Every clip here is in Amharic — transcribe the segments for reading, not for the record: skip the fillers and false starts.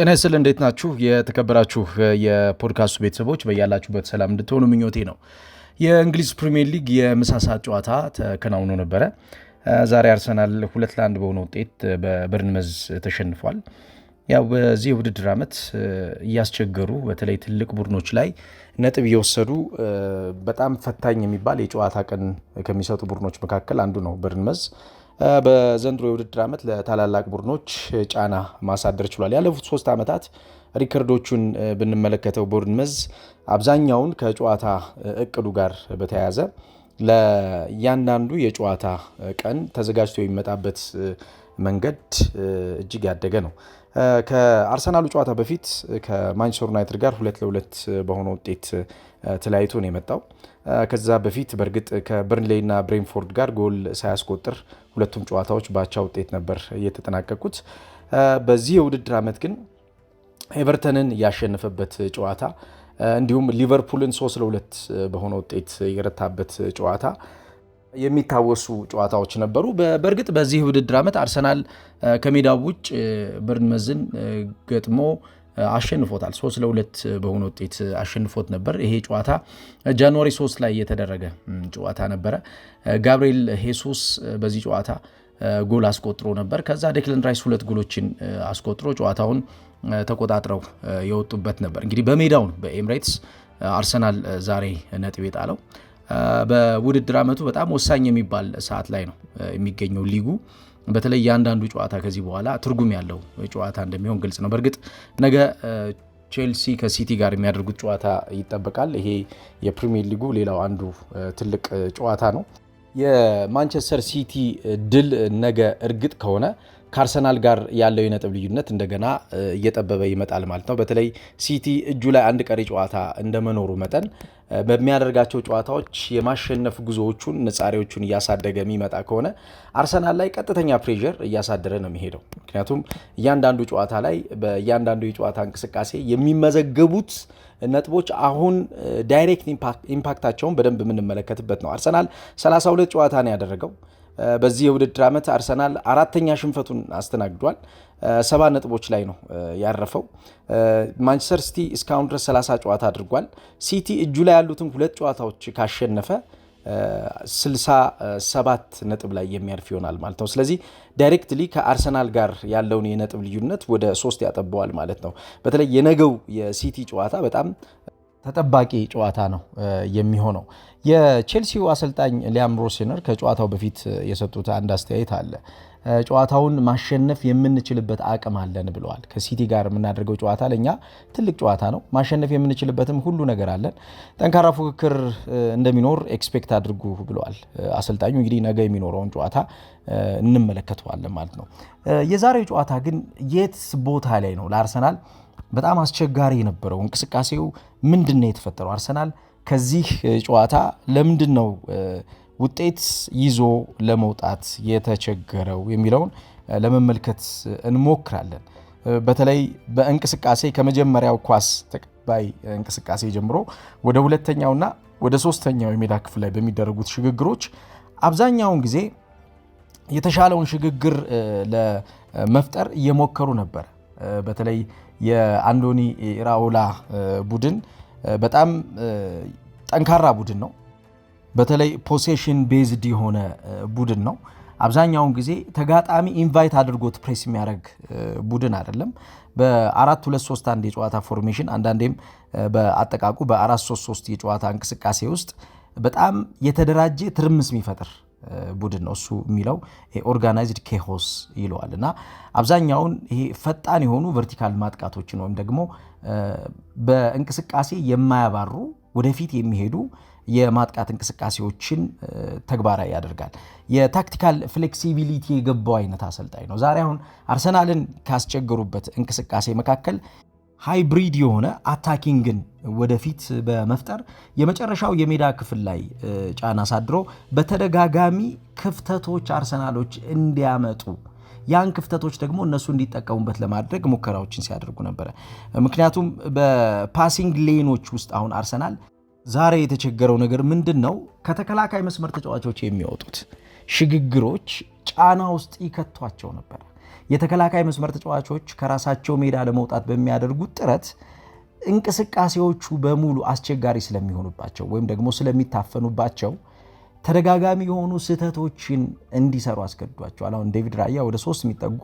ጤና ይስጥልኝ እንዴት ናችሁ? የተከበራችሁ የፖድካስቱ ቤተሰቦች በያላችሁበት ሰላም እንድትሆኑ ምኞቴ ነው። የእንግሊዝ ፕሪሚየር ሊግ የምሳ ሰዓት ጨዋታ ተከናውኖ ነበረ። ዛሬ አርሰናል 2-1 በሆነ ውጤት በበርንመዝ ተሸንፏል። ያው በዚህ የውድድር ዓመት እያስቸገሩ በተለይ ትልቅ ቡድኖች ላይ ነጥብ እየወሰዱ በጣም ፈታኝ የሚባል የጨዋታ ቀን ከሚሰጡ ቡድኖች መካከል አንዱ ነው በርንመዝ። በዘንድሮ የውድድር ዓመት ለታላላቅ ቡድኖች ጫና ማሳደር ችሏል። ያለፉት 3 ዓመታት ሪከርዶቹን ብንመለከተው ቦርንመዝ አብዛኛውን ከጨዋታ እቅዱ ጋር በተያያዘ ለእያንዳንዱ የጨዋታ ቀን ተዘጋጅቶ የሚመጣበት መንገድ እጅግ ያደገ ነው። ከአርሰናሉ ጨዋታ በፊት ከማንቸስተር ዩናይትድ ጋር 2-2 በሆነ ውጤት ተለያይቶ ነው የመጣው። ከዛ በፊት በእርግጥ ከበርንሌይና ብሬንፎርድ ጋር ጎል ሳያስቆጥር ሁለቱም ጨዋታዎች በአቻ ውጤት ነበር የተጠናቀቁት። በዚህ የውድድር ዓመት ግን ኤቨርተንን ያሸነፈበት ጨዋታ እንዲሁም ሊቨርፑልን 3-2 በሆነ ውጤት የረታበት ጨዋታ የሚታወሱ ጨዋታዎች ነበሩ። በእርግጥ በዚህ ውድድር ዓመት አርሰናል ከሜዳው ውጭ በርንመዝን ገጥሞ አሸንፎታል። 3-2 በሆነ ውጤት አሸንፎት ነበር። ይሄ ጨዋታ ጃንዋሪ 3 ላይ የተደረገ ጨዋታ ነበረ። ጋብሪኤል ሄሱስ በዚህ ጨዋታ ጎል አስቆጥሮ ነበር። ከዛ ዴክለን ራይስ 2 ጎሎችን አስቆጥሮ ጨዋታውን ተቆጣጥረው የወጡበት ነበር። እንግዲህ በሜዳው ነው በኤምሬትስ አርሰናል ዛሬ ነጥብ የጣለው። በውድድር ዓመቱ በጣም ወሳኝ የሚባል ሰዓት ላይ ነው የሚገኘው ሊጉ። በተለይ ያንዳንዱ ጨዋታ ከዚህ በኋላ ትርጉም ያለው ጨዋታ እንደሚሆን ግልጽ ነው። በእርግጥ ነገ ቼልሲ ከሲቲ ጋር የሚያደርጉት ጨዋታ ይጠበቃል። ይሄ የፕሪሚየር ሊጉ ሌላው አንዱ ትልቅ ጨዋታ ነው። የማንቸስተር ሲቲ ድል ነገ እርግጥ ከሆነ ከአርሰናል ጋር ያለው የነጥብ ልዩነት እንደገና እየጠበበ ይመጣል ማለት ነው። በተለይ ሲቲ እጁ ላይ አንድ ቀሪ ጨዋታ እንደመኖሩ መጠን በሚያደርጋቸው ጨዋታዎች የማሸነፍ ጉዞዎቹን ንጻሬዎቹን እያሳደገ የሚመጣ ከሆነ አርሰናል ላይ ቀጥተኛ ፕሬዠር እያሳደረ ነው የሚሄደው። ምክንያቱም እያንዳንዱ ጨዋታ ላይ በእያንዳንዱ የጨዋታ እንቅስቃሴ የሚመዘገቡት ነጥቦች አሁን ዳይሬክት ኢምፓክታቸውን በደንብ የምንመለከትበት ነው። አርሰናል 32 ጨዋታ ነው ያደረገው። በዚህ የውድድር ዓመት አርሰናል 4ኛ ሽንፈቱን አስተናግዷል። 7 ነጥቦች ላይ ነው ያረፈው። ማንቸስተር ሲቲ እስካሁን ድረስ 30 ጨዋታ አድርጓል። ሲቲ እጁ ላይ ያሉትን 2 ጨዋታዎች ካሸነፈ 67 ነጥብ ላይ የሚያርፍ ይሆናል ማለት ነው። ስለዚህ ዳይሬክትሊ ከአርሰናል ጋር ያለውን የነጥብ ልዩነት ወደ 3 ያጠበዋል ማለት ነው። በተለይ የነገው የሲቲ ጨዋታ በጣም ተጠባቂ ጨዋታ ነው የሚሆነው። የቼልሲው አሰልጣኝ ሊያም ሮሴነር ከጨዋታው በፊት የሰጡት አንድ አስተያየት አለ። ጨዋታውን ማሸነፍ የምንችልበት አቅም አለን ብለዋል። ከሲቲ ጋር የምናደርገው ጨዋታ ለኛ ትልቅ ጨዋታ ነው። ማሸነፍ የምንችልበትም ሁሉ ነገር አለን። ጠንካራ ፉክክር እንደሚኖር ኤክስፔክት አድርጉ ብለዋል አሰልጣኙ። እንግዲህ ነገ የሚኖረውን ጨዋታ እንመለከተዋለን ማለት ነው። የዛሬው ጨዋታ ግን የት ቦታ ላይ ነው ለአርሰናል በጣም አስቸጋሪ የነበረው? እንቅስቃሴው ምንድን ነው የተፈጠረው? አርሰናል ከዚህ ጨዋታ ለምንድን ነው ውጤት ይዞ ለመውጣት የተቸገረው የሚለውን ለመመልከት እንሞክራለን። በተለይ በእንቅስቃሴ ከመጀመሪያው ኳስ ተቀባይ እንቅስቃሴ ጀምሮ ወደ ሁለተኛውና ወደ ሶስተኛው የሜዳ ክፍል ላይ በሚደረጉት ሽግግሮች አብዛኛውን ጊዜ የተሻለውን ሽግግር ለመፍጠር እየሞከሩ ነበር። በተለይ የአንዶኒ ኢራኦላ ቡድን በጣም ጠንካራ ቡድን ነው። በተለይ ፖሴሽን ቤዝድ የሆነ ቡድን ነው። አብዛኛውን ጊዜ ተጋጣሚ ኢንቫይት አድርጎት ፕሬስ የሚያደርግ ቡድን አይደለም። በ4-2-3-1 የጨዋታ ፎርሜሽን አንዳንዴም በአጠቃቁ በ4-3-3 የጨዋታ እንቅስቃሴ ውስጥ በጣም የተደራጀ ትርምስ የሚፈጥር ቡድን ነው። እሱ የሚለው ኦርጋናይዝድ ኬሆስ ይለዋል። እና አብዛኛውን ይሄ ፈጣን የሆኑ ቨርቲካል ማጥቃቶችን ወይም ደግሞ በእንቅስቃሴ የማያባሩ ወደፊት የሚሄዱ የማጥቃት እንቅስቃሴዎችን ተግባራዊ ያደርጋል። የታክቲካል ፍሌክሲቢሊቲ የገባው አይነት አሰልጣኝ ነው። ዛሬ አሁን አርሰናልን ካስቸገሩበት እንቅስቃሴ መካከል ሃይብሪድ የሆነ አታኪንግን ወደፊት በመፍጠር የመጨረሻው የሜዳ ክፍል ላይ ጫና አሳድሮ በተደጋጋሚ ክፍተቶች አርሰናሎች እንዲያመጡ ያን ክፍተቶች ደግሞ እነሱ እንዲጠቀሙበት ለማድረግ ሙከራዎችን ሲያደርጉ ነበረ። ምክንያቱም በፓሲንግ ሌኖች ውስጥ አሁን አርሰናል ዛሬ የተቸገረው ነገር ምንድን ነው? ከተከላካይ መስመር ተጫዋቾች የሚወጡት ሽግግሮች ጫና ውስጥ ይከቷቸው ነበር። የተከላካይ መስመር ተጫዋቾች ከራሳቸው ሜዳ ለመውጣት በሚያደርጉት ጥረት እንቅስቃሴዎቹ በሙሉ አስቸጋሪ ስለሚሆኑባቸው ወይም ደግሞ ስለሚታፈኑባቸው ተደጋጋሚ የሆኑ ስህተቶችን እንዲሰሩ አስገድዷቸዋል። አሁን ዴቪድ ራያ ወደ 3 የሚጠጉ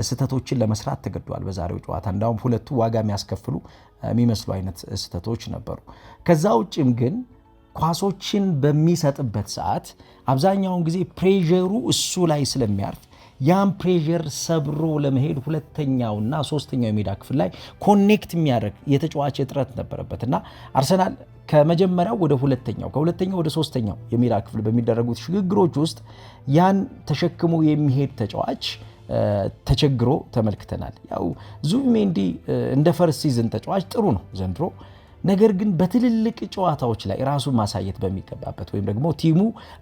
ስህተቶችን ለመስራት ተገዷል በዛሬው ጨዋታ። እንዳውም 2 ዋጋ የሚያስከፍሉ የሚመስሉ አይነት ስህተቶች ነበሩ። ከዛ ውጭም ግን ኳሶችን በሚሰጥበት ሰዓት አብዛኛውን ጊዜ ፕሬዠሩ እሱ ላይ ስለሚያርፍ ያን ፕሬዠር ሰብሮ ለመሄድ ሁለተኛውና ሶስተኛው የሜዳ ክፍል ላይ ኮኔክት የሚያደርግ የተጫዋች እጥረት ነበረበትና አርሰናል ከመጀመሪያው ወደ ሁለተኛው ከሁለተኛው ወደ ሶስተኛው የሜዳ ክፍል በሚደረጉት ሽግግሮች ውስጥ ያን ተሸክሞ የሚሄድ ተጫዋች ተቸግሮ ተመልክተናል። ያው ዙቢሜንዲ እንደ ፈርስት ሲዝን ተጫዋች ጥሩ ነው ዘንድሮ። ነገር ግን በትልልቅ ጨዋታዎች ላይ ራሱን ማሳየት በሚገባበት ወይም ደግሞ ቲሙ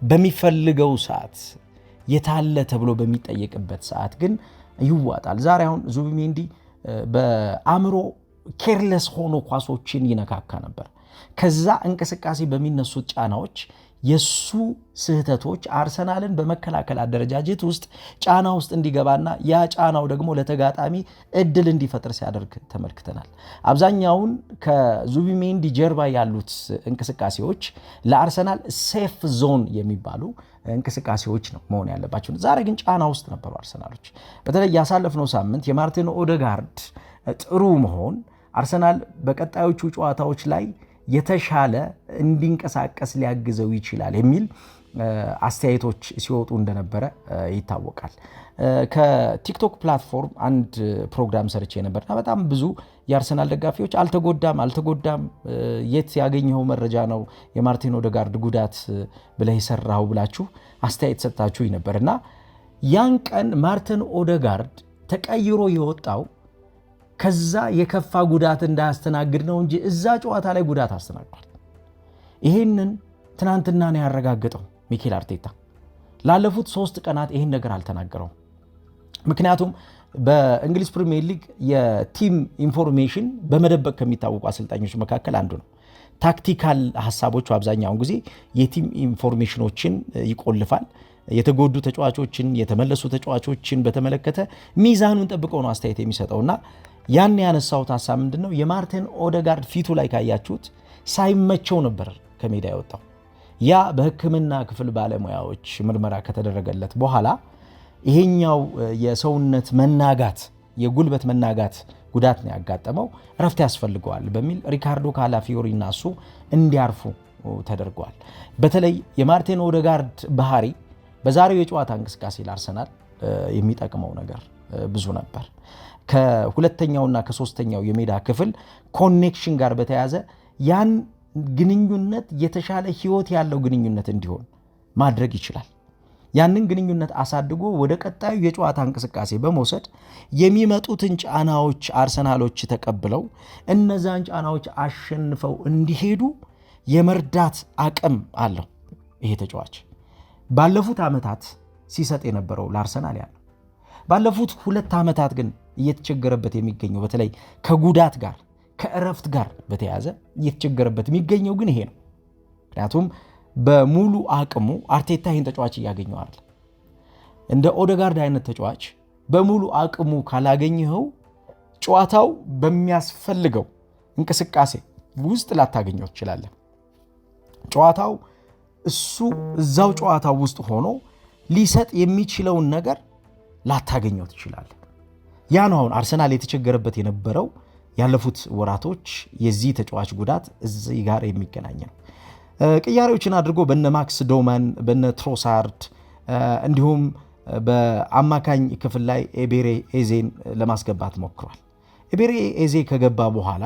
በሚፈልገው ሰዓት የታለ ተብሎ በሚጠየቅበት ሰዓት ግን ይዋጣል። ዛሬ አሁን ዙቢሜንዲ በአእምሮ ኬርለስ ሆኖ ኳሶችን ይነካካ ነበር። ከዛ እንቅስቃሴ በሚነሱት ጫናዎች የሱ ስህተቶች አርሰናልን በመከላከል አደረጃጀት ውስጥ ጫና ውስጥ እንዲገባና ያ ጫናው ደግሞ ለተጋጣሚ እድል እንዲፈጥር ሲያደርግ ተመልክተናል። አብዛኛውን ከዙቢሜንዲ ጀርባ ያሉት እንቅስቃሴዎች ለአርሰናል ሴፍ ዞን የሚባሉ እንቅስቃሴዎች ነው መሆን ያለባቸው። ዛሬ ግን ጫና ውስጥ ነበሩ አርሰናሎች። በተለይ ያሳለፍነው ሳምንት የማርቲን ኦዴጋርድ ጥሩ መሆን አርሰናል በቀጣዮቹ ጨዋታዎች ላይ የተሻለ እንዲንቀሳቀስ ሊያግዘው ይችላል የሚል አስተያየቶች ሲወጡ እንደነበረ ይታወቃል። ከቲክቶክ ፕላትፎርም አንድ ፕሮግራም ሰርቼ ነበርና በጣም ብዙ የአርሰናል ደጋፊዎች አልተጎዳም የት ያገኘው መረጃ ነው የማርቲን ኦዴጋርድ ጉዳት ብለህ ይሰራው ብላችሁ አስተያየት ሰጣችሁኝ ነበርና ያን ቀን ማርቲን ኦዴጋርድ ተቀይሮ የወጣው ከዛ የከፋ ጉዳት እንዳያስተናግድ ነው እንጂ እዛ ጨዋታ ላይ ጉዳት አስተናግዷል። ይሄንን ትናንትና ነው ያረጋገጠው ሚኬል አርቴታ። ላለፉት 3 ቀናት ይሄን ነገር አልተናገረውም። ምክንያቱም በእንግሊዝ ፕሪሚየር ሊግ የቲም ኢንፎርሜሽን በመደበቅ ከሚታወቁ አሰልጣኞች መካከል አንዱ ነው። ታክቲካል ሐሳቦቹ አብዛኛውን ጊዜ የቲም ኢንፎርሜሽኖችን ይቆልፋል። የተጎዱ ተጫዋቾችን የተመለሱ ተጫዋቾችን በተመለከተ ሚዛኑን ጠብቀው ነው አስተያየት የሚሰጠውና ያን ያነሳውት ሐሳብ ምንድነው የማርቲን ኦዴጋርድ ፊቱ ላይ ካያችሁት ሳይመቸው ነበር ከሜዳ የወጣው። ያ በሕክምና ክፍል ባለሙያዎች ምርመራ ከተደረገለት በኋላ ይሄኛው የሰውነት መናጋት የጉልበት መናጋት ጉዳት ነው ያጋጠመው፣ እረፍት ያስፈልገዋል በሚል ሪካርዶ ካላፊዮሪና እሱ እንዲያርፉ ተደርገዋል። በተለይ የማርቲን ኦዴጋርድ ባህሪ በዛሬው የጨዋታ እንቅስቃሴ ለአርሰናል የሚጠቅመው ነገር ብዙ ነበር። ከሁለተኛውና ከሶስተኛው የሜዳ ክፍል ኮኔክሽን ጋር በተያያዘ ያን ግንኙነት የተሻለ ህይወት ያለው ግንኙነት እንዲሆን ማድረግ ይችላል። ያንን ግንኙነት አሳድጎ ወደ ቀጣዩ የጨዋታ እንቅስቃሴ በመውሰድ የሚመጡትን ጫናዎች አርሰናሎች ተቀብለው እነዛን ጫናዎች አሸንፈው እንዲሄዱ የመርዳት አቅም አለው ይሄ ተጫዋች። ባለፉት ዓመታት ሲሰጥ የነበረው ለአርሰናል ያለው ባለፉት 2 ዓመታት ግን እየተቸገረበት የሚገኘው በተለይ ከጉዳት ጋር ከእረፍት ጋር በተያያዘ እየተቸገረበት የሚገኘው ግን ይሄ ነው። ምክንያቱም በሙሉ አቅሙ አርቴታ ይህን ተጫዋች እያገኘው አይደል። እንደ ኦዴጋርድ አይነት ተጫዋች በሙሉ አቅሙ ካላገኘኸው ጨዋታው በሚያስፈልገው እንቅስቃሴ ውስጥ ላታገኘው ትችላለህ። ጨዋታው እሱ እዛው ጨዋታው ውስጥ ሆኖ ሊሰጥ የሚችለውን ነገር ላታገኘው ትችላለህ። ያ ነው አሁን አርሰናል የተቸገረበት የነበረው ያለፉት ወራቶች የዚህ ተጫዋች ጉዳት እዚህ ጋር የሚገናኝ ነው። ቅያሬዎችን አድርጎ በነ ማክስ ዶማን በነ ትሮሳርድ እንዲሁም በአማካኝ ክፍል ላይ ኤቤሬ ኤዜን ለማስገባት ሞክሯል። ኤቤሬ ኤዜ ከገባ በኋላ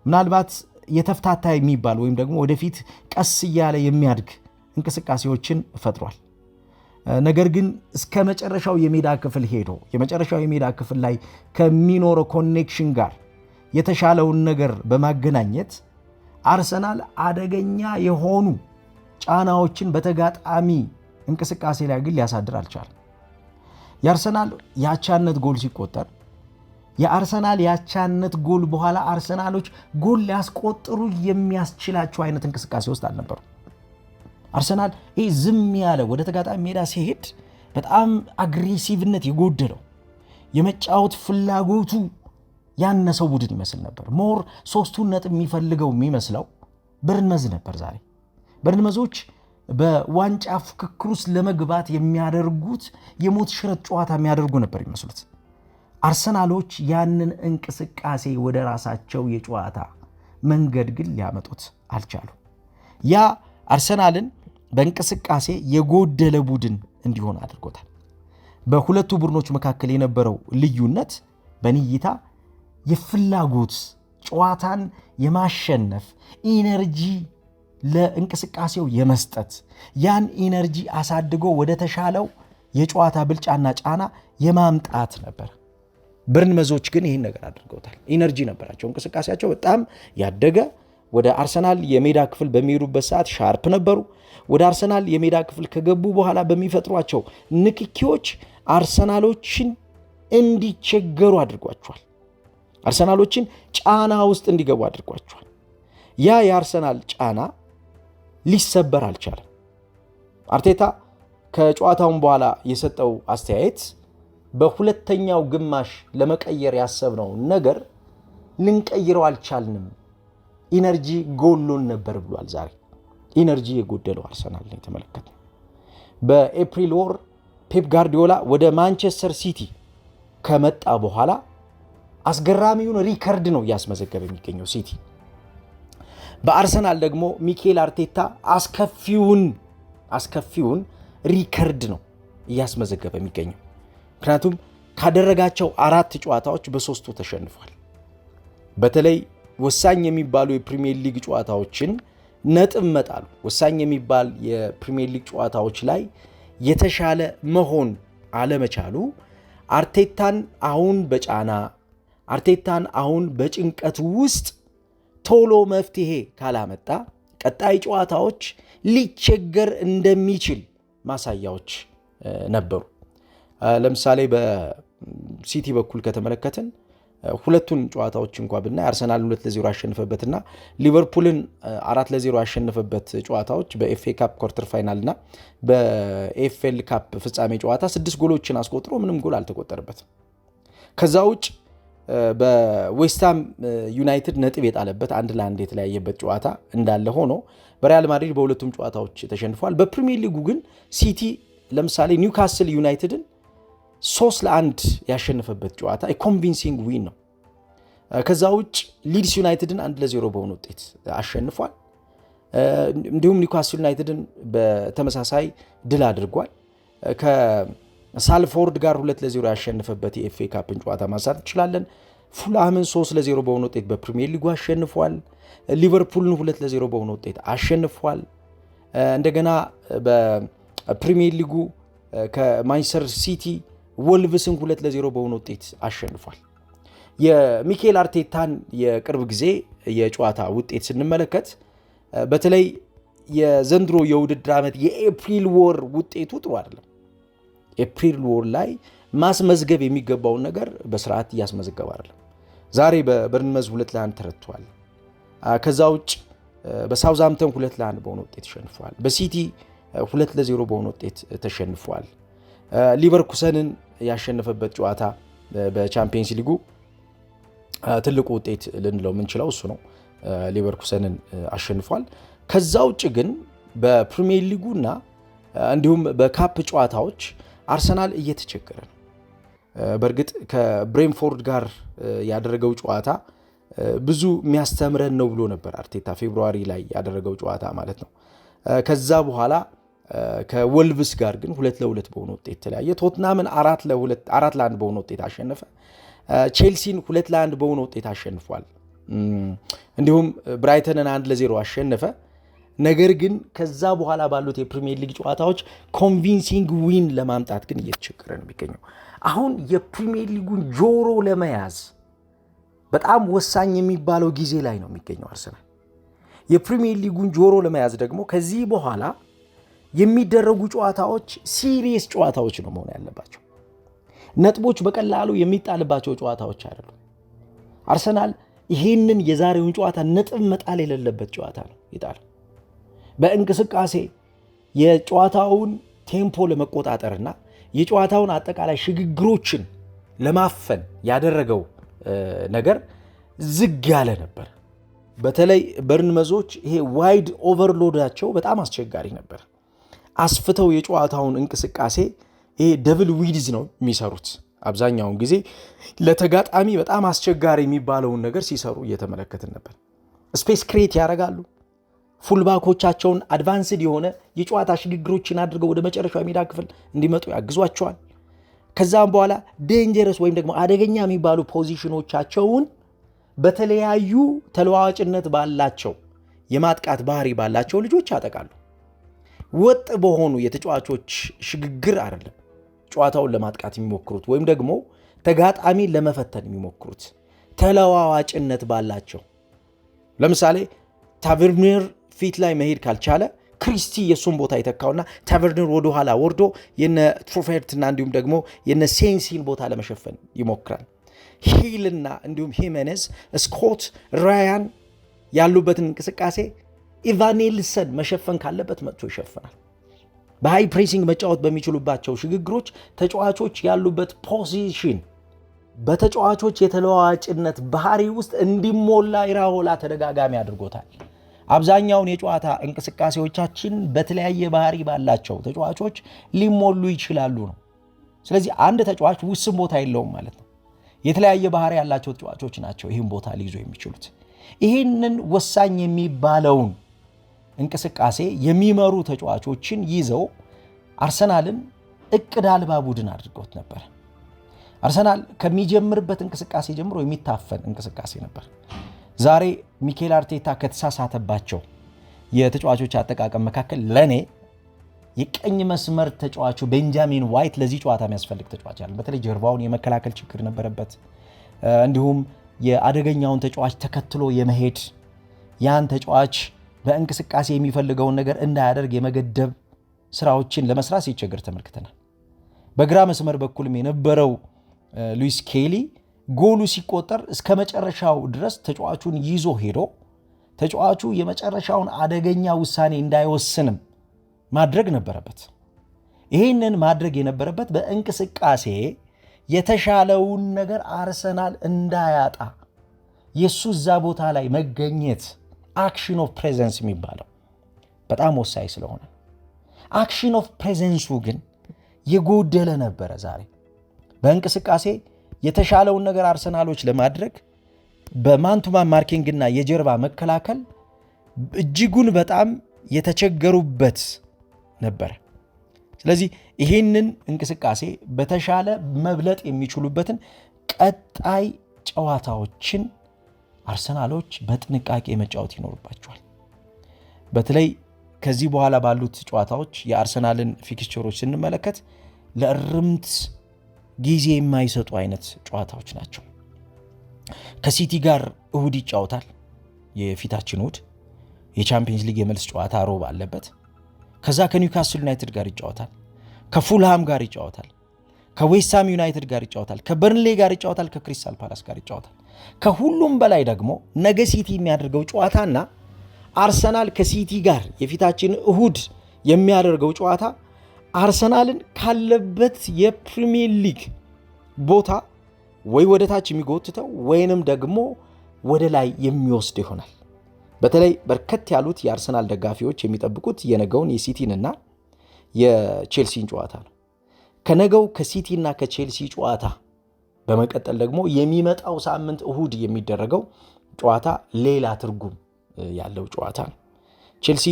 ምናልባት የተፍታታ የሚባል ወይም ደግሞ ወደፊት ቀስ እያለ የሚያድግ እንቅስቃሴዎችን ፈጥሯል። ነገር ግን እስከ መጨረሻው የሜዳ ክፍል ሄዶ የመጨረሻው የሜዳ ክፍል ላይ ከሚኖረው ኮኔክሽን ጋር የተሻለውን ነገር በማገናኘት አርሰናል አደገኛ የሆኑ ጫናዎችን በተጋጣሚ እንቅስቃሴ ላይ ግን ሊያሳድር አልቻለም። የአርሰናል ያቻነት ጎል ሲቆጠር የአርሰናል ያቻነት ጎል በኋላ አርሰናሎች ጎል ሊያስቆጥሩ የሚያስችላቸው አይነት እንቅስቃሴ ውስጥ አልነበሩ። አርሰናል ዝም ያለ ወደ ተጋጣሚ ሜዳ ሲሄድ በጣም አግሬሲቭነት የጎደለው የመጫወት ፍላጎቱ ያነሰው ቡድን ይመስል ነበር። ሞር 3 ነጥብ የሚፈልገው የሚመስለው በርንመዝ ነበር። ዛሬ በርንመዞች በዋንጫ ፉክክር ውስጥ ለመግባት የሚያደርጉት የሞት ሽረት ጨዋታ የሚያደርጉ ነበር ይመስሉት። አርሰናሎች ያንን እንቅስቃሴ ወደ ራሳቸው የጨዋታ መንገድ ግን ሊያመጡት አልቻሉ። ያ አርሰናልን በእንቅስቃሴ የጎደለ ቡድን እንዲሆን አድርጎታል። በሁለቱ ቡድኖች መካከል የነበረው ልዩነት በንይታ የፍላጎት ጨዋታን የማሸነፍ ኢነርጂ ለእንቅስቃሴው የመስጠት ያን ኢነርጂ አሳድጎ ወደ ተሻለው የጨዋታ ብልጫና ጫና የማምጣት ነበር። በርንመዞች ግን ይህን ነገር አድርገውታል። ኢነርጂ ነበራቸው፣ እንቅስቃሴያቸው በጣም ያደገ። ወደ አርሰናል የሜዳ ክፍል በሚሄዱበት ሰዓት ሻርፕ ነበሩ። ወደ አርሰናል የሜዳ ክፍል ከገቡ በኋላ በሚፈጥሯቸው ንክኪዎች አርሰናሎችን እንዲቸገሩ አድርጓቸዋል። አርሰናሎችን ጫና ውስጥ እንዲገቡ አድርጓቸዋል። ያ የአርሰናል ጫና ሊሰበር አልቻለም። አርቴታ ከጨዋታውን በኋላ የሰጠው አስተያየት በሁለተኛው ግማሽ ለመቀየር ያሰብነው ነገር ልንቀይረው አልቻልንም፣ ኢነርጂ ጎሎን ነበር ብሏል። ዛሬ ኢነርጂ የጎደለው አርሰናል ነው የተመለከተው። በኤፕሪል ወር ፔፕ ጋርዲዮላ ወደ ማንቸስተር ሲቲ ከመጣ በኋላ አስገራሚውን ሪከርድ ነው እያስመዘገበ የሚገኘው ሲቲ። በአርሰናል ደግሞ ሚኬል አርቴታ አስከፊውን ሪከርድ ነው እያስመዘገበ የሚገኘው። ምክንያቱም ካደረጋቸው 4 ጨዋታዎች በ3ቱ ተሸንፏል። በተለይ ወሳኝ የሚባሉ የፕሪሚየር ሊግ ጨዋታዎችን ነጥብ መጣሉ፣ ወሳኝ የሚባል የፕሪሚየር ሊግ ጨዋታዎች ላይ የተሻለ መሆን አለመቻሉ አርቴታን አሁን በጫና አርቴታን አሁን በጭንቀት ውስጥ ቶሎ መፍትሄ ካላመጣ ቀጣይ ጨዋታዎች ሊቸገር እንደሚችል ማሳያዎች ነበሩ። ለምሳሌ በሲቲ በኩል ከተመለከትን ሁለቱን ጨዋታዎች እንኳን ብናይ አርሰናል 2-0 ያሸነፈበትና ሊቨርፑልን 4-0 ያሸነፈበት ጨዋታዎች በኤፍኤ ካፕ ኳርተር ፋይናልና በኤፍኤል ካፕ ፍጻሜ ጨዋታ 6 ጎሎችን አስቆጥሮ ምንም ጎል አልተቆጠረበትም። ከዛ ውጭ በዌስትሃም ዩናይትድ ነጥብ የጣለበት 1-1 የተለያየበት ጨዋታ እንዳለ ሆኖ በሪያል ማድሪድ በሁለቱም ጨዋታዎች ተሸንፏል። በፕሪሚየር ሊጉ ግን ሲቲ ለምሳሌ ኒውካስል ዩናይትድን 3-1 ያሸነፈበት ጨዋታ ኮንቪንሲንግ ዊን ነው። ከዛ ውጭ ሊድስ ዩናይትድን 1-0 በሆነ ውጤት አሸንፏል። እንዲሁም ኒውካስል ዩናይትድን በተመሳሳይ ድል አድርጓል። ከሳልፎርድ ጋር 2-0 ያሸነፈበት የኤፍኤ ካፕን ጨዋታ ማንሳት እንችላለን። ፉልሃምን 3-0 በሆነ ውጤት በፕሪሚየር ሊጉ አሸንፏል። ሊቨርፑልን 2-0 በሆነ ውጤት አሸንፏል። እንደገና በፕሪሚየር ሊጉ ከማንቸስተር ሲቲ ወልቭስን 2-0 በሆነ ውጤት አሸንፏል። የሚኬል አርቴታን የቅርብ ጊዜ የጨዋታ ውጤት ስንመለከት በተለይ የዘንድሮ የውድድር ዓመት የኤፕሪል ወር ውጤቱ ጥሩ አይደለም። ኤፕሪል ወር ላይ ማስመዝገብ የሚገባውን ነገር በስርዓት እያስመዘገበ አይደለም። ዛሬ በበርንመዝ 2-1 ተረቷል። ከዛ ውጭ በሳውዝሃምፕተን 2-1 በሆነ ውጤት ተሸንፏል። በሲቲ 2-0 በሆነ ውጤት ተሸንፏል። ሊቨርኩሰንን ያሸነፈበት ጨዋታ በቻምፒየንስ ሊጉ ትልቁ ውጤት ልንለው የምንችለው እሱ ነው። ሊቨርኩሰንን አሸንፏል። ከዛ ውጭ ግን በፕሪሚየር ሊጉና እንዲሁም በካፕ ጨዋታዎች አርሰናል እየተቸገረ ነው። በእርግጥ ከብሬንፎርድ ጋር ያደረገው ጨዋታ ብዙ የሚያስተምረን ነው ብሎ ነበር አርቴታ ፌብሩዋሪ ላይ ያደረገው ጨዋታ ማለት ነው። ከዛ በኋላ ከወልቭስ ጋር ግን 2-2 በሆነ ውጤት ተለያየ። ቶትናምን 4-1 በሆነ ውጤት አሸነፈ። ቼልሲን 2-1 በሆነ ውጤት አሸንፏል። እንዲሁም ብራይተንን 1-0 አሸነፈ። ነገር ግን ከዛ በኋላ ባሉት የፕሪሚየር ሊግ ጨዋታዎች ኮንቪንሲንግ ዊን ለማምጣት ግን እየተቸገረ ነው የሚገኘው። አሁን የፕሪሚየር ሊጉን ጆሮ ለመያዝ በጣም ወሳኝ የሚባለው ጊዜ ላይ ነው የሚገኘው አርሰናል። የፕሪሚየር ሊጉን ጆሮ ለመያዝ ደግሞ ከዚህ በኋላ የሚደረጉ ጨዋታዎች ሲሪየስ ጨዋታዎች ነው መሆን ያለባቸው። ነጥቦች በቀላሉ የሚጣልባቸው ጨዋታዎች አይደሉም። አርሰናል ይህንን የዛሬውን ጨዋታ ነጥብ መጣል የሌለበት ጨዋታ ነው ይጣል። በእንቅስቃሴ የጨዋታውን ቴምፖ ለመቆጣጠርና የጨዋታውን አጠቃላይ ሽግግሮችን ለማፈን ያደረገው ነገር ዝግ ያለ ነበር። በተለይ በርንመዞች ይሄ ዋይድ ኦቨርሎዳቸው በጣም አስቸጋሪ ነበር። አስፍተው የጨዋታውን እንቅስቃሴ ይሄ ደብል ዊድዝ ነው የሚሰሩት። አብዛኛውን ጊዜ ለተጋጣሚ በጣም አስቸጋሪ የሚባለውን ነገር ሲሰሩ እየተመለከትን ነበር። ስፔስ ክሬት ያደርጋሉ። ፉልባኮቻቸውን አድቫንስድ የሆነ የጨዋታ ሽግግሮችን አድርገው ወደ መጨረሻው የሜዳ ክፍል እንዲመጡ ያግዟቸዋል። ከዛም በኋላ ዴንጀረስ ወይም ደግሞ አደገኛ የሚባሉ ፖዚሽኖቻቸውን በተለያዩ ተለዋዋጭነት ባላቸው የማጥቃት ባህሪ ባላቸው ልጆች ያጠቃሉ። ወጥ በሆኑ የተጫዋቾች ሽግግር አይደለም ጨዋታውን ለማጥቃት የሚሞክሩት ወይም ደግሞ ተጋጣሚ ለመፈተን የሚሞክሩት ተለዋዋጭነት ባላቸው። ለምሳሌ ታቨርነር ፊት ላይ መሄድ ካልቻለ ክሪስቲ የሱን ቦታ ይተካውና ታቨርነር ወደ ኋላ ወርዶ የነ ትሮፌርትና እንዲሁም ደግሞ የነ ሴንሲን ቦታ ለመሸፈን ይሞክራል። ሂልና እንዲሁም ሂሜኔዝ፣ ስኮት፣ ራያን ያሉበትን እንቅስቃሴ ኢቫኔልሰን መሸፈን ካለበት መጥቶ ይሸፍናል። በሃይ ፕሬሲንግ መጫወት በሚችሉባቸው ሽግግሮች ተጫዋቾች ያሉበት ፖዚሽን በተጫዋቾች የተለዋዋጭነት ባህሪ ውስጥ እንዲሞላ ኢራኦላ ተደጋጋሚ አድርጎታል። አብዛኛውን የጨዋታ እንቅስቃሴዎቻችን በተለያየ ባህሪ ባላቸው ተጫዋቾች ሊሞሉ ይችላሉ ነው። ስለዚህ አንድ ተጫዋች ውስን ቦታ የለውም ማለት ነው። የተለያየ ባህሪ ያላቸው ተጫዋቾች ናቸው ይህን ቦታ ሊይዙ የሚችሉት። ይህንን ወሳኝ የሚባለውን እንቅስቃሴ የሚመሩ ተጫዋቾችን ይዘው አርሰናልን እቅድ አልባ ቡድን አድርገውት ነበር። አርሰናል ከሚጀምርበት እንቅስቃሴ ጀምሮ የሚታፈን እንቅስቃሴ ነበር። ዛሬ ሚኬል አርቴታ ከተሳሳተባቸው የተጫዋቾች አጠቃቀም መካከል ለኔ የቀኝ መስመር ተጫዋቹ ቤንጃሚን ዋይት ለዚህ ጨዋታ የሚያስፈልግ ተጫዋች አለ። በተለይ ጀርባውን የመከላከል ችግር ነበረበት። እንዲሁም የአደገኛውን ተጫዋች ተከትሎ የመሄድ ያን ተጫዋች በእንቅስቃሴ የሚፈልገውን ነገር እንዳያደርግ የመገደብ ስራዎችን ለመስራት ሲቸገር ተመልክተናል። በግራ መስመር በኩልም የነበረው ሉዊስ ኬሊ ጎሉ ሲቆጠር እስከ መጨረሻው ድረስ ተጫዋቹን ይዞ ሄዶ ተጫዋቹ የመጨረሻውን አደገኛ ውሳኔ እንዳይወስንም ማድረግ ነበረበት። ይህንን ማድረግ የነበረበት በእንቅስቃሴ የተሻለውን ነገር አርሰናል እንዳያጣ የሱ እዛ ቦታ ላይ መገኘት አክሽን ኦፍ ፕሬዘንስ የሚባለው በጣም ወሳኝ ስለሆነ አክሽን ኦፍ ፕሬዘንሱ ግን የጎደለ ነበረ። ዛሬ በእንቅስቃሴ የተሻለውን ነገር አርሰናሎች ለማድረግ በማንቱማን ማርኪንግና የጀርባ መከላከል እጅጉን በጣም የተቸገሩበት ነበር። ስለዚህ ይህንን እንቅስቃሴ በተሻለ መብለጥ የሚችሉበትን ቀጣይ ጨዋታዎችን አርሰናሎች በጥንቃቄ መጫወት ይኖርባቸዋል። በተለይ ከዚህ በኋላ ባሉት ጨዋታዎች የአርሰናልን ፊክስቸሮች ስንመለከት ለእርምት ጊዜ የማይሰጡ አይነት ጨዋታዎች ናቸው። ከሲቲ ጋር እሁድ ይጫወታል። የፊታችን እሁድ የቻምፒየንስ ሊግ የመልስ ጨዋታ ሮብ አለበት። ከዛ ከኒውካስል ዩናይትድ ጋር ይጫወታል። ከፉልሃም ጋር ይጫወታል። ከዌስትሃም ዩናይትድ ጋር ይጫወታል። ከበርንሌ ጋር ይጫወታል። ከክሪስታል ፓላስ ጋር ይጫወታል። ከሁሉም በላይ ደግሞ ነገ ሲቲ የሚያደርገው ጨዋታና አርሰናል ከሲቲ ጋር የፊታችን እሁድ የሚያደርገው ጨዋታ አርሰናልን ካለበት የፕሪሚየር ሊግ ቦታ ወይ ወደ ታች የሚጎትተው ወይንም ደግሞ ወደ ላይ የሚወስድ ይሆናል። በተለይ በርከት ያሉት የአርሰናል ደጋፊዎች የሚጠብቁት የነገውን የሲቲንና የቼልሲን ጨዋታ ነው። ከነገው ከሲቲና ከቼልሲ ጨዋታ በመቀጠል ደግሞ የሚመጣው ሳምንት እሁድ የሚደረገው ጨዋታ ሌላ ትርጉም ያለው ጨዋታ ነው። ቼልሲ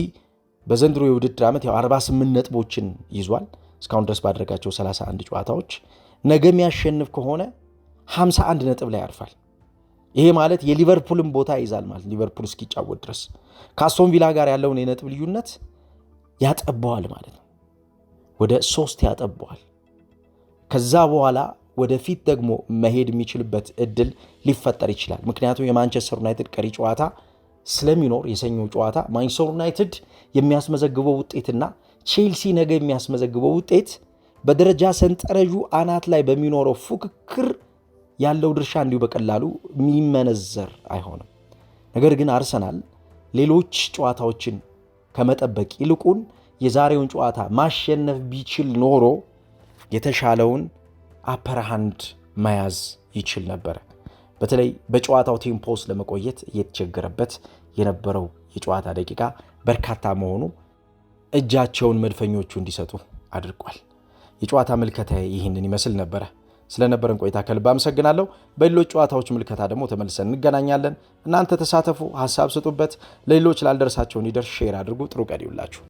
በዘንድሮ የውድድር ዓመት 48 ነጥቦችን ይዟል። እስካሁን ድረስ ባደረጋቸው 31 ጨዋታዎች ነገ የሚያሸንፍ ከሆነ 51 ነጥብ ላይ ያርፋል። ይሄ ማለት የሊቨርፑልን ቦታ ይዛል ማለት ሊቨርፑል እስኪጫወት ድረስ ከአስቶን ቪላ ጋር ያለውን የነጥብ ልዩነት ያጠበዋል ማለት ነው። ወደ 3 ያጠበዋል። ከዛ በኋላ ወደፊት ደግሞ መሄድ የሚችልበት እድል ሊፈጠር ይችላል። ምክንያቱም የማንቸስተር ዩናይትድ ቀሪ ጨዋታ ስለሚኖር የሰኞው ጨዋታ ማንቸስተር ዩናይትድ የሚያስመዘግበው ውጤትና ቼልሲ ነገ የሚያስመዘግበው ውጤት በደረጃ ሰንጠረዡ አናት ላይ በሚኖረው ፉክክር ያለው ድርሻ እንዲሁ በቀላሉ የሚመነዘር አይሆንም። ነገር ግን አርሰናል ሌሎች ጨዋታዎችን ከመጠበቅ ይልቁን የዛሬውን ጨዋታ ማሸነፍ ቢችል ኖሮ የተሻለውን አፐር ሃንድ መያዝ ይችል ነበር። በተለይ በጨዋታው ቴምፖ ውስጥ ለመቆየት እየተቸገረበት የነበረው የጨዋታ ደቂቃ በርካታ መሆኑ እጃቸውን መድፈኞቹ እንዲሰጡ አድርጓል። የጨዋታ ምልከታ ይህንን ይመስል ነበረ። ስለነበረን ቆይታ ከልብ አመሰግናለሁ። በሌሎች ጨዋታዎች ምልከታ ደግሞ ተመልሰን እንገናኛለን። እናንተ ተሳተፉ፣ ሀሳብ ስጡበት። ለሌሎች ላልደረሳቸው እንዲደርስ ሼር አድርጉ። ጥሩ ቀን ይውላችሁ።